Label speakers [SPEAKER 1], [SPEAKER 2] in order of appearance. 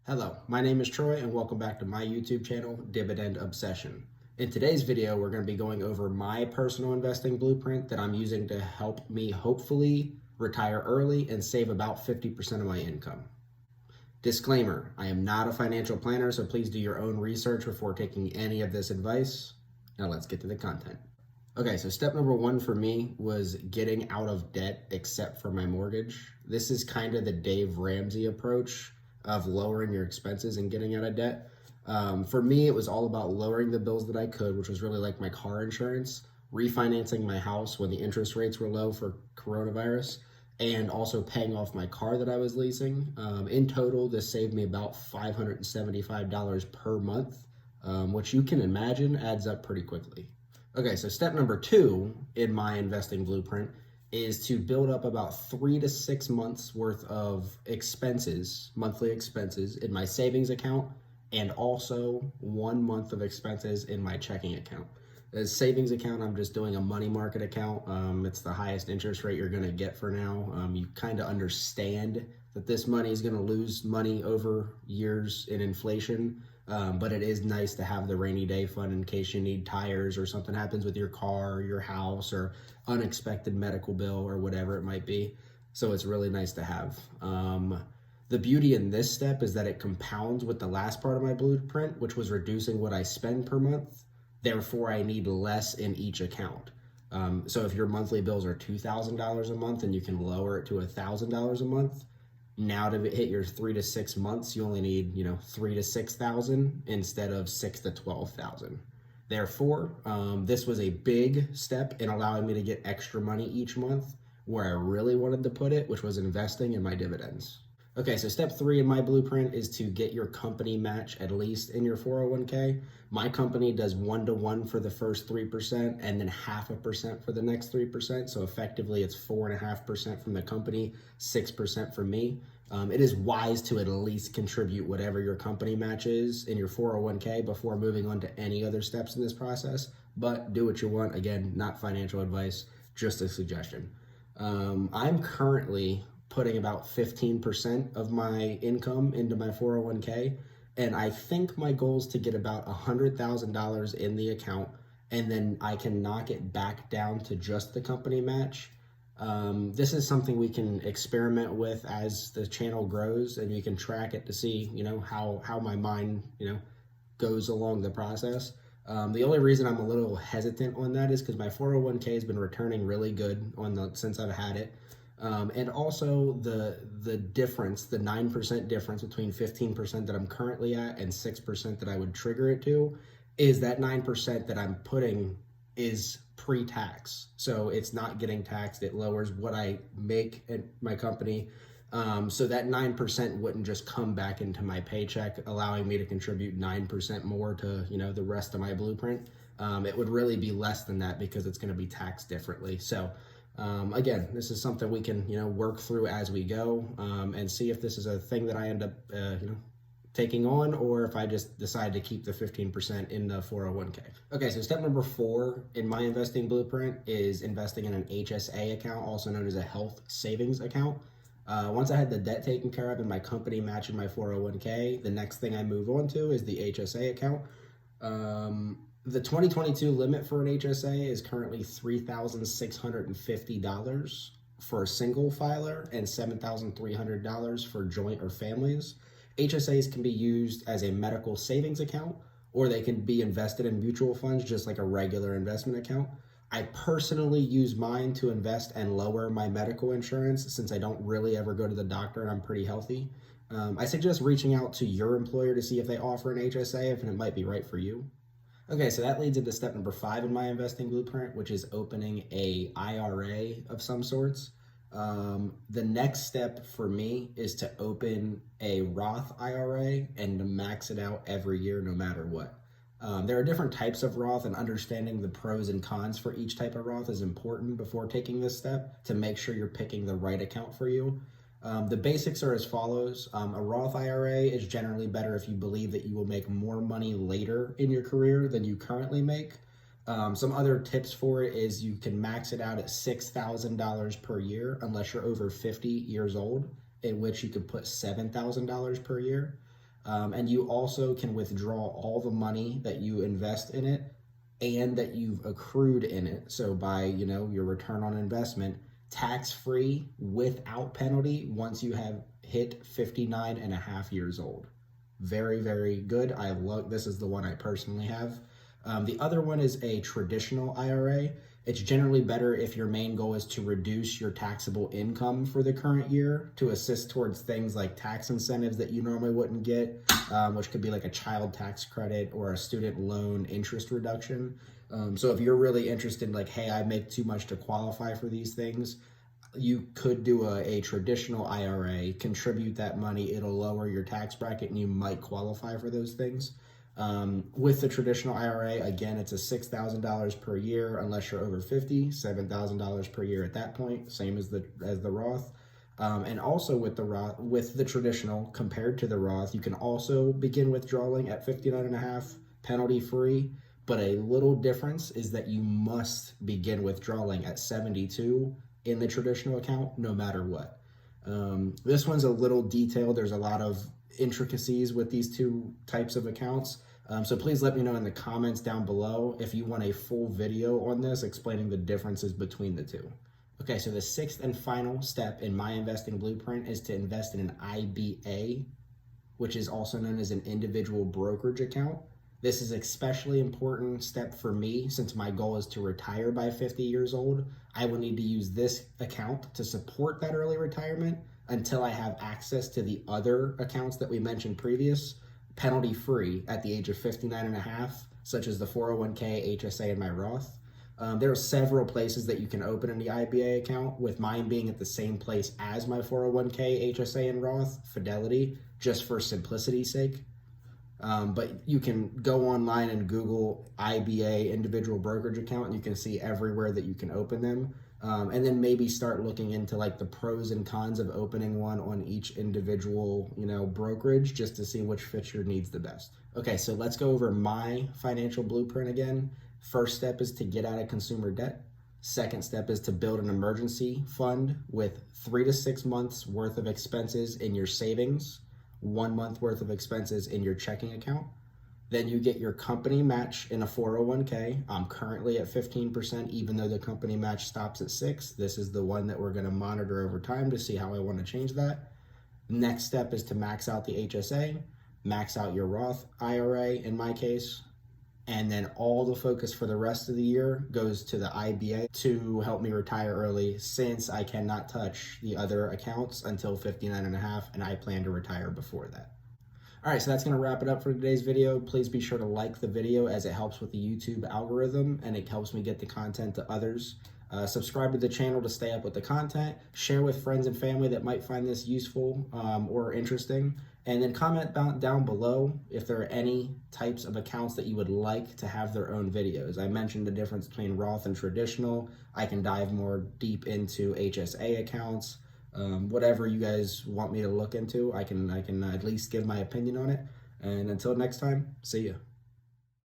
[SPEAKER 1] Hello, my name is Troy and welcome back to my YouTube channel, Dividend Obsession. In today's video, we're going to be going over my personal investing blueprint that I'm using to help me hopefully retire early and save about 50% of my income. Disclaimer, I am not a financial planner, so please do your own research before taking any of this advice. Now let's get to the content. Okay, so step number one for me was getting out of debt except for my mortgage. This is kind of the Dave Ramsey approach of lowering your expenses and getting out of debt. For me, it was all about lowering the bills that I could, which was really like my car insurance, refinancing my house when the interest rates were low for coronavirus, and also paying off my car that I was leasing. In total, this saved me about $575 per month, which you can imagine adds up pretty quickly. Okay, so step number two in my investing blueprint is to build up about 3 to 6 months worth of expenses, monthly expenses in my savings account, and also 1 month of expenses in my checking account. The savings account, I'm just doing a money market account. It's the highest interest rate you're gonna get for now. You kind of understand that this money is gonna lose money over years in inflation. But it is nice to have the rainy day fund in case you need tires or something happens with your car, or your house, or unexpected medical bill or whatever it might be. So it's really nice to have. The beauty in this step is that it compounds with the last part of my blueprint, which was reducing what I spend per month. Therefore, I need less in each account. So if your monthly bills are $2,000 a month and you can lower it to $1,000 a month, now to hit your 3 to 6 months, you only need, 3 to 6,000 instead of 6 to 12,000. Therefore, this was a big step in allowing me to get extra money each month where I really wanted to put it, which was investing in my dividends. Okay, so step three in my blueprint is to get your company match at least in your 401k. My company does 1-to-1 for the first 3% and then 0.5% for the next 3%. So effectively it's 4.5% from the company, 6% from me. It is wise to at least contribute whatever your company match is in your 401k before moving on to any other steps in this process, but do what you want. Again, not financial advice, just a suggestion. I'm currently putting about 15% of my income into my 401k. And I think my goal is to get about $100,000 in the account, and then I can knock it back down to just the company match. This is something we can experiment with as the channel grows, and you can track it to see, how my mind, goes along the process. The only reason I'm a little hesitant on that is because my 401k has been returning really good since I've had it. And also the difference, the 9% difference between 15% that I'm currently at and 6% that I would trigger it to, is that 9% that I'm putting is pre-tax. So it's not getting taxed. It lowers what I make at my company. So that 9% wouldn't just come back into my paycheck, allowing me to contribute 9% more to, the rest of my blueprint. It would really be less than that because it's going to be taxed differently. So again, this is something we can, work through as we go, and see if this is a thing that I end up, taking on, or if I just decide to keep the 15% in the 401k. Okay, so step number 4 in my investing blueprint is investing in an HSA account, also known as a health savings account. Once I had the debt taken care of and my company matching my 401k, the next thing I move on to is the HSA account. The 2022 limit for an HSA is currently $3,650 for a single filer and $7,300 for joint or families. HSAs can be used as a medical savings account, or they can be invested in mutual funds just like a regular investment account. I personally use mine to invest and lower my medical insurance since I don't really ever go to the doctor and I'm pretty healthy. I suggest reaching out to your employer to see if they offer an HSA, if it might be right for you. Okay, so that leads into step number 5 in my investing blueprint, which is opening a IRA of some sorts. The next step for me is to open a Roth IRA and to max it out every year, no matter what. There are different types of Roth, and understanding the pros and cons for each type of Roth is important before taking this step to make sure you're picking the right account for you. The basics are as follows. A Roth IRA is generally better if you believe that you will make more money later in your career than you currently make. Some other tips for it is you can max it out at $6,000 per year unless you're over 50 years old, in which you could put $7,000 per year. And you also can withdraw all the money that you invest in it and that you've accrued in it. So by, your return on investment, tax-free without penalty once you have hit 59 and a half years old. Very, very good. I love, this is the one I personally have. The other one is a traditional IRA. It's generally better if your main goal is to reduce your taxable income for the current year to assist towards things like tax incentives that you normally wouldn't get, which could be like a child tax credit or a student loan interest reduction. So if you're really interested, like, hey, I make too much to qualify for these things, you could do a traditional IRA, contribute that money, it'll lower your tax bracket and you might qualify for those things. With the traditional IRA, again, it's a $6,000 per year unless you're over 50, $7,000 per year at that point, same as the Roth. And also with the traditional compared to the Roth, you can also begin withdrawing at 59 and a half, penalty free. But a little difference is that you must begin withdrawing at 72 in the traditional account, no matter what. This one's a little detailed. There's a lot of intricacies with these two types of accounts. So please let me know in the comments down below if you want a full video on this explaining the differences between the two. Okay, so the sixth and final step in my investing blueprint is to invest in an IBA, which is also known as an individual brokerage account. This is especially important step for me since my goal is to retire by 50 years old. I will need to use this account to support that early retirement until I have access to the other accounts that we mentioned previous, penalty free at the age of 59 and a half, such as the 401k, HSA, and my Roth. There are several places that you can open an IBA account, with mine being at the same place as my 401k, HSA, and Roth, Fidelity, just for simplicity's sake. But you can go online and Google IBA, individual brokerage account, and you can see everywhere that you can open them. And then maybe start looking into like the pros and cons of opening one on each individual, brokerage, just to see which fits your needs the best. Okay, so let's go over my financial blueprint again. First step is to get out of consumer debt. Second step is to build an emergency fund with 3 to 6 months worth of expenses in your savings, 1 month worth of expenses in your checking account. Then you get your company match in a 401k. I'm currently at 15%, even though the company match stops at 6%. This is the one that we're going to monitor over time to see how I want to change that. Next step is to max out the HSA, max out your Roth IRA in my case, and then all the focus for the rest of the year goes to the IBA to help me retire early, since I cannot touch the other accounts until 59 and a half, and I plan to retire before that. All right, so that's going to wrap it up for today's video. Please be sure to like the video, as it helps with the YouTube algorithm and it helps me get the content to others. Subscribe to the channel to stay up with the content. Share with friends and family that might find this useful or interesting. And then comment down below if there are any types of accounts that you would like to have their own videos. I mentioned the difference between Roth and traditional. I can dive more deep into HSA accounts. Whatever you guys want me to look into, I can at least give my opinion on it. And until next time, see ya.